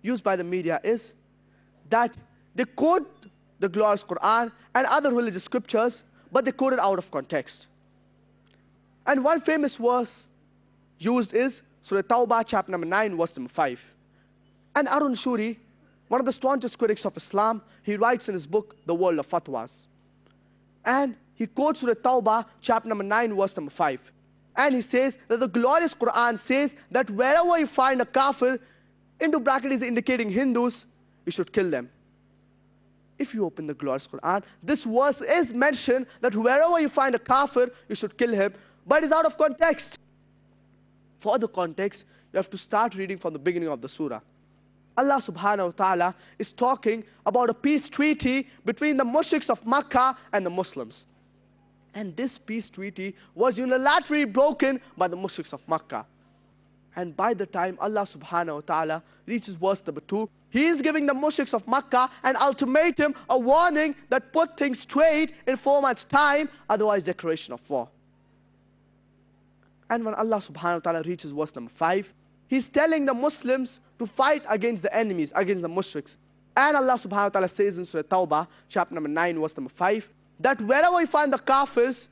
used by the media is that they quote the glorious Qur'an and other religious scriptures, but they quote it out of context. And one famous verse used is Surah Tawbah, chapter number 9, verse number 5. And Arun Shuri, one of the staunchest critics of Islam, he writes in his book, The World of Fatwas. And he quotes Surah Tawbah, chapter number 9, verse number 5. And he says that the glorious Qur'an says that wherever you find a kafir, into bracket is indicating Hindus, you should kill them. If you open the glorious Qur'an, this verse is mentioned that wherever you find a kafir, you should kill him, but it's out of context. For the context, you have to start reading from the beginning of the surah. Allah subhanahu wa ta'ala is talking about a peace treaty between the mushriks of Makkah and the Muslims. And this peace treaty was unilaterally broken by the mushriks of Makkah. And by the time Allah subhanahu wa ta'ala reaches verse number 2, He is giving the mushriks of Makkah an ultimatum, a warning that put things straight in 4 months' time, otherwise declaration of war. And when Allah subhanahu wa ta'ala reaches verse number 5, He's telling the Muslims to fight against the enemies, against the mushriks. And Allah subhanahu wa ta'ala says in Surah Tawbah, chapter number 9, verse number 5, that wherever you find the kafirs,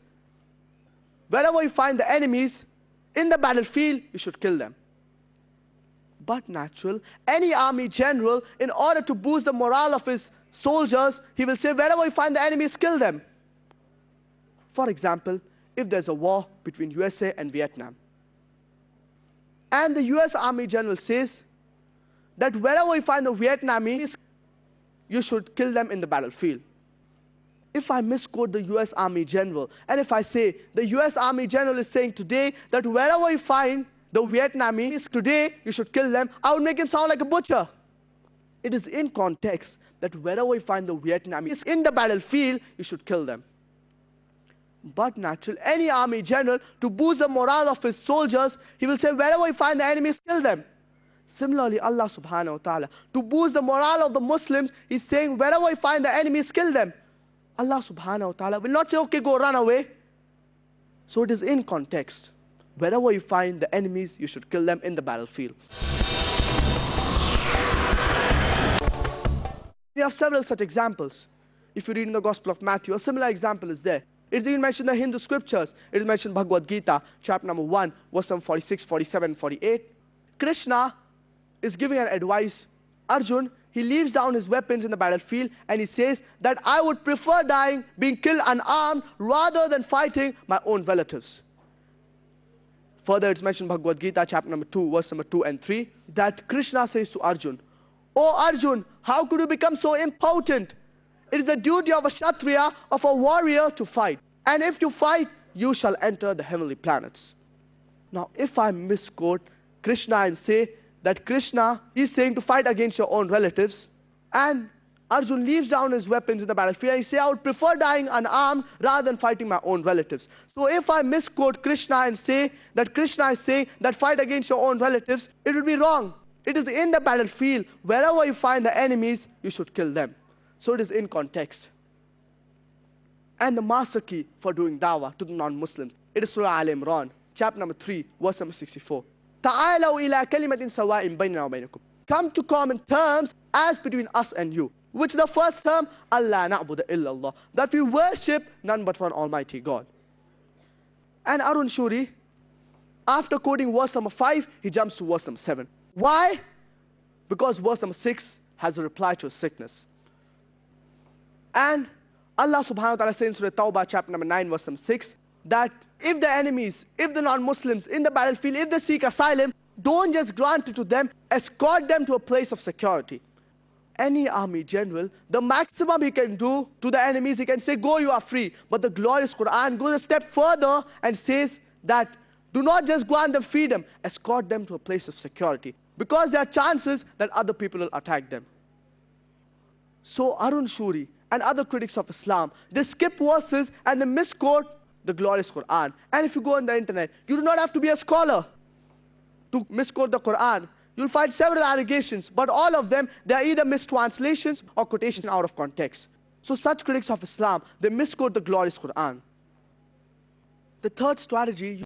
wherever you find the enemies in the battlefield, you should kill them. But natural, any army general, in order to boost the morale of his soldiers, he will say, wherever you find the enemies, kill them. For example, if there's a war between USA and Vietnam, and the US Army General says that wherever you find the Vietnamese, you should kill them in the battlefield. If I misquote the US Army General, and if I say the US Army General is saying today that wherever you find the Vietnamese today, you should kill them, I would make him sound like a butcher. It is in context that wherever you find the Vietnamese in the battlefield, you should kill them. But natural, any army general, to boost the morale of his soldiers, he will say, wherever you find the enemies, kill them. Similarly, Allah subhanahu wa ta'ala, to boost the morale of the Muslims, He's saying, wherever you find the enemies, kill them. Allah subhanahu wa ta'ala will not say, okay, go run away. So it is in context. Wherever you find the enemies, you should kill them in the battlefield. We have several such examples. If you read in the Gospel of Matthew, a similar example is there. It's even mentioned in the Hindu scriptures. It is mentioned in Bhagavad Gita, chapter number 1, verse number 46, 47, 48. Krishna is giving an advice. Arjun, he leaves down his weapons in the battlefield and he says that I would prefer dying, being killed unarmed, rather than fighting my own relatives. Further, it's mentioned in Bhagavad Gita, chapter number 2, verse number 2 and 3, that Krishna says to Arjun, "O Arjun, how could you become so impotent? It is the duty of a Kshatriya, of a warrior, to fight. And if you fight, you shall enter the heavenly planets." Now, if I misquote Krishna and say that Krishna is saying to fight against your own relatives, and Arjun leaves down his weapons in the battlefield, and he says, I would prefer dying unarmed rather than fighting my own relatives. So if I misquote Krishna and say that Krishna is saying that fight against your own relatives, it would be wrong. It is in the battlefield, wherever you find the enemies, you should kill them. So it is in context. And the master key for doing dawah to the non-Muslims, it is Surah Al-Imran, chapter number 3, verse number 64. Ta'alaw ila kalimatin sawa'in baynana wa baynakum. Come to common terms as between us and you. Which is the first term? Allah na'budu illallah. That we worship none but one Almighty God. And Arun Shuri, after quoting verse number 5, he jumps to verse number 7. Why? Because verse number 6 has a reply to his sickness. And Allah subhanahu wa ta'ala says in Surah Tawbah, chapter number 9, verse number 6, that if the enemies, if the non-Muslims in the battlefield, if they seek asylum, don't just grant it to them, escort them to a place of security. Any army general, the maximum he can do to the enemies, he can say, go, you are free. But the glorious Qur'an goes a step further and says that do not just grant them freedom, escort them to a place of security. Because there are chances that other people will attack them. So Arun Shuri and other critics of Islam, they skip verses and they misquote the glorious Qur'an. And if you go on the internet, you do not have to be a scholar to misquote the Qur'an. You'll find several allegations, but all of them, they are either mistranslations or quotations out of context. So such critics of Islam, they misquote the glorious Qur'an. The third strategy